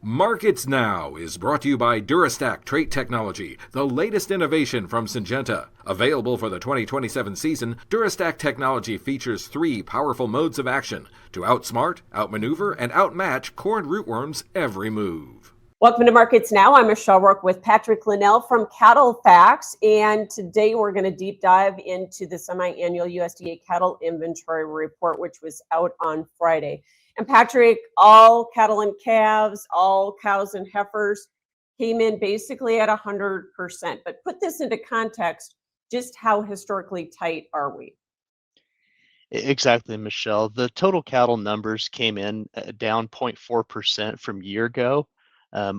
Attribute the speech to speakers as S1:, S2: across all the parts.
S1: Markets Now is brought to you by Durastack Trait Technology, the latest innovation from Syngenta. Available for the 2027 season, Durastack Technology features 3 powerful modes of action to outsmart, outmaneuver, and outmatch corn rootworms every move.
S2: Welcome to Markets Now. I'm Michelle Rourke with Patrick Linnell from CattleFax, and today we're going to deep dive into the semi-annual USDA cattle inventory report, which was out on Friday. And Patrick, all cattle and calves, all cows and heifers came in basically at 100%. But put this into context, just how historically tight are we?
S3: Exactly, Michelle. The total cattle numbers came in down 0.4% from year ago,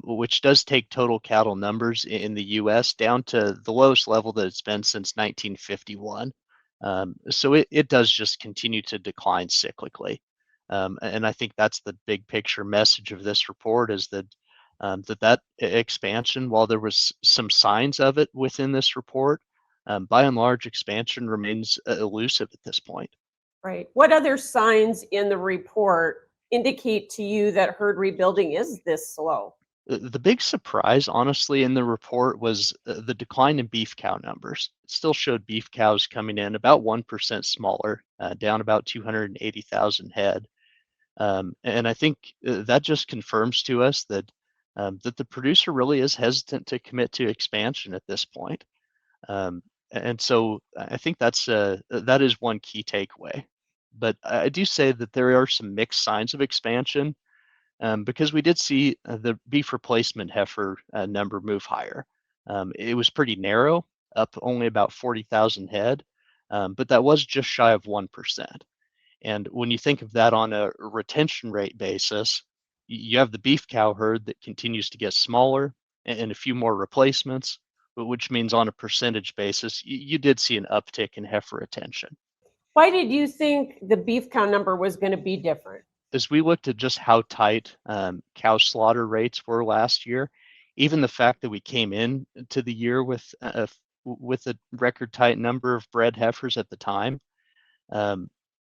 S3: which does take total cattle numbers in the U.S. down to the lowest level that it's been since 1951. So it does just continue to decline cyclically. And I think that's the big picture message of this report is that that expansion, while there was some signs of it within this report, by and large, expansion remains elusive at this point.
S2: Right. What other signs in the report indicate to you that herd rebuilding is this slow?
S3: The big surprise, honestly, in the report was the decline in beef cow numbers. It still showed beef cows coming in about 1% smaller, down about 280,000 head. And I think that just confirms to us that that the producer really is hesitant to commit to expansion at this point. And so I think that is one key takeaway. But I do say that there are some mixed signs of expansion because we did see the beef replacement heifer number move higher. It was pretty narrow, up only about 40,000 head, but that was just shy of 1%. And when you think of that on a retention rate basis, you have the beef cow herd that continues to get smaller and a few more replacements, which means on a percentage basis, you did see an uptick in heifer retention.
S2: Why did you think the beef cow number was going to be different?
S3: As we looked at just how tight cow slaughter rates were last year, even the fact that we came in to the year with a record tight number of bred heifers at the time,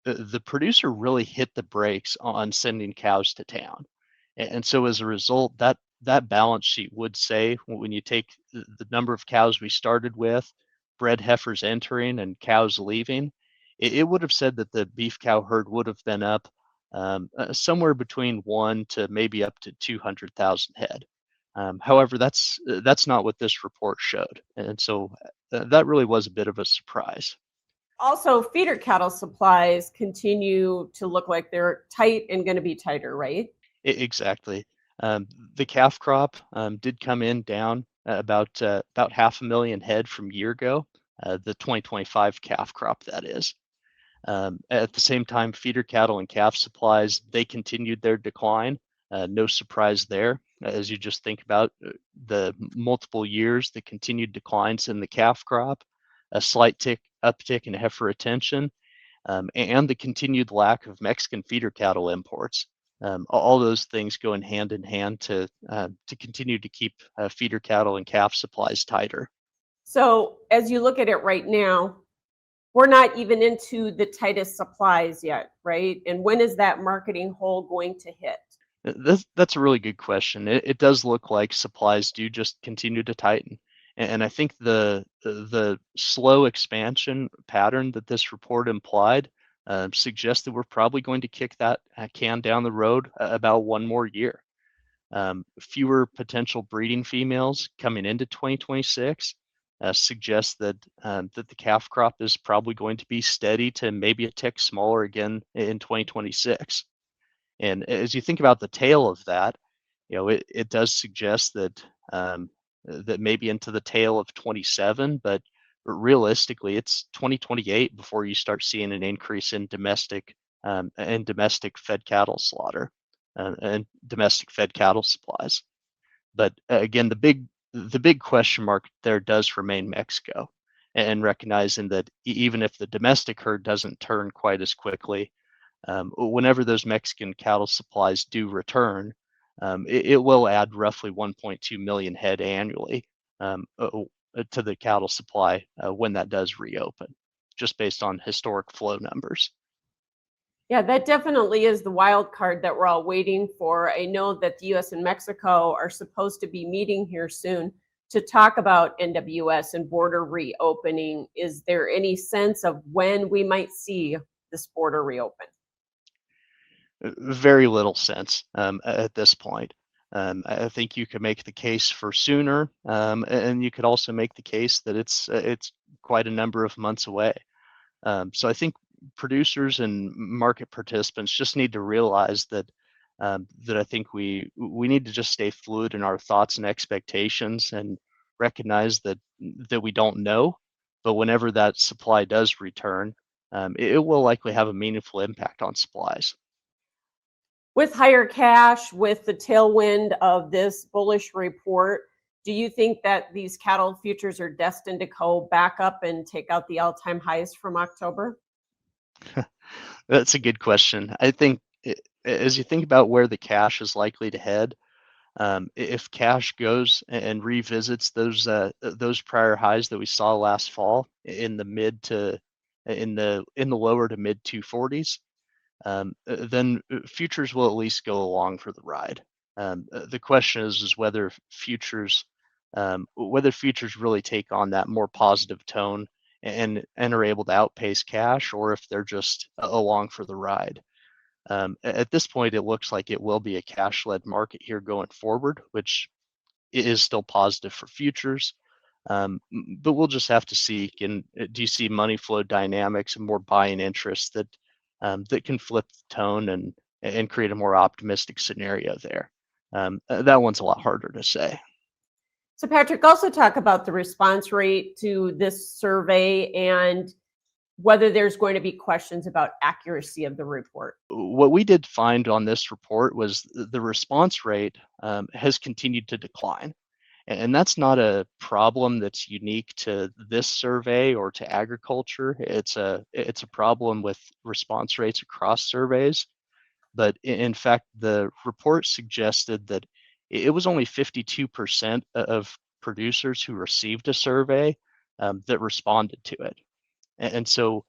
S3: the producer really hit the brakes on sending cows to town. And so as a result, that balance sheet would say when you take the number of cows we started with, bred heifers entering and cows leaving, it would have said that the beef cow herd would have been up somewhere between 1 to maybe up to 200,000 head. However, that's not what this report showed. And so that really was a bit of a surprise.
S2: Also, feeder cattle supplies continue to look like they're tight and going to be tighter, right?
S3: Exactly. The calf crop did come in down about 500,000 head from year ago, the 2025 calf crop, that is. At the same time, feeder cattle and calf supplies, they continued their decline. No surprise there, as you just think about the multiple years, the continued declines in the calf crop, a slight uptick in heifer retention, and the continued lack of Mexican feeder cattle imports. All those things go in hand to continue to keep feeder cattle and calf supplies tighter.
S2: So as you look at it right now, we're not even into the tightest supplies yet, right? And when is that marketing hole going to hit?
S3: That's a really good question. It does look like supplies do just continue to tighten. And I think the slow expansion pattern that this report implied suggests that we're probably going to kick that can down the road about one more year. Fewer potential breeding females coming into 2026 suggests that that the calf crop is probably going to be steady to maybe a tick smaller again in 2026. And as you think about the tail of that, it does suggest that that maybe into the tail of 27, but realistically, it's 2028 before you start seeing an increase in domestic fed cattle slaughter and domestic fed cattle supplies. But again, the big question mark there does remain Mexico, and recognizing that even if the domestic herd doesn't turn quite as quickly, whenever those Mexican cattle supplies do return, it will add roughly 1.2 million head annually to the cattle supply when that does reopen, just based on historic flow numbers.
S2: Yeah, that definitely is the wild card that we're all waiting for. I know that the US and Mexico are supposed to be meeting here soon to talk about NWS and border reopening. Is there any sense of when we might see this border reopen?
S3: Very little sense at this point. I think you could make the case for sooner, and you could also make the case that it's quite a number of months away. So I think producers and market participants just need to realize that I think we need to just stay fluid in our thoughts and expectations and recognize that we don't know, but whenever that supply does return, it will likely have a meaningful impact on supplies.
S2: With higher cash, with the tailwind of this bullish report, do you think that these cattle futures are destined to go back up and take out the all-time highs from October?
S3: That's a good question. I think as you think about where the cash is likely to head, if cash goes and revisits those prior highs that we saw last fall in the mid to in the lower to mid 240s, then futures will at least go along for the ride. The question is whether futures really take on that more positive tone and are able to outpace cash, or if they're just along for the ride. At this point, it looks like it will be a cash-led market here going forward, which is still positive for futures. But we'll just have to see. Do you see money flow dynamics and more buying interest that can flip the tone and create a more optimistic scenario there? That one's a lot harder to say.
S2: So, Patrick, also talk about the response rate to this survey and whether there's going to be questions about accuracy of the report.
S3: What we did find on this report was the response rate has continued to decline. And that's not a problem that's unique to this survey or to agriculture. It's a problem with response rates across surveys. But in fact, the report suggested that it was only 52% of producers who received a survey that responded to it. And so,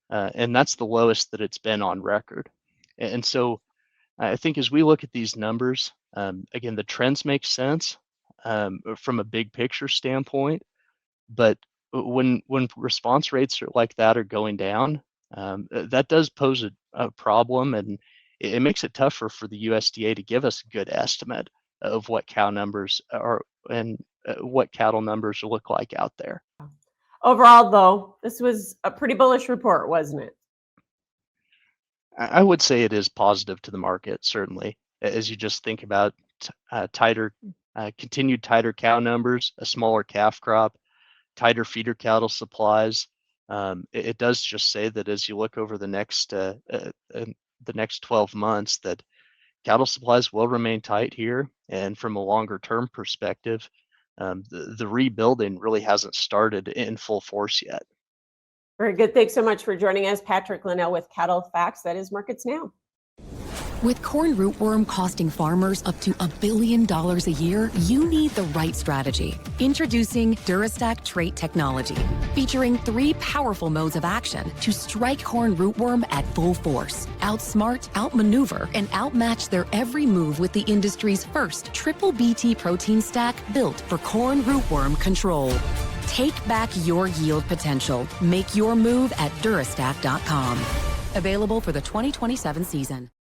S3: and that's the lowest that it's been on record. And so I think as we look at these numbers, again, the trends make sense from a big picture standpoint, but when response rates are like that are going down, that does pose a problem, and it makes it tougher for the USDA to give us a good estimate of what cow numbers are and what cattle numbers look like out there.
S2: Overall, though, this was a pretty bullish report, wasn't it?
S3: I would say it is positive to the market, certainly, as you just think about continued tighter cow numbers, a smaller calf crop, tighter feeder cattle supplies. It does just say that as you look over the next 12 months, that cattle supplies will remain tight here, and from a longer term perspective, the rebuilding really hasn't started in full force yet.
S2: Very good. Thanks so much for joining us, Patrick Linnell with CattleFax. That is Markets Now.
S4: With corn rootworm costing farmers up to $1 billion a year, you need the right strategy. Introducing Durastack Trait Technology, featuring 3 powerful modes of action to strike corn rootworm at full force. Outsmart, outmaneuver, and outmatch their every move with the industry's first triple BT protein stack built for corn rootworm control. Take back your yield potential. Make your move at Durastack.com. Available for the 2027 season.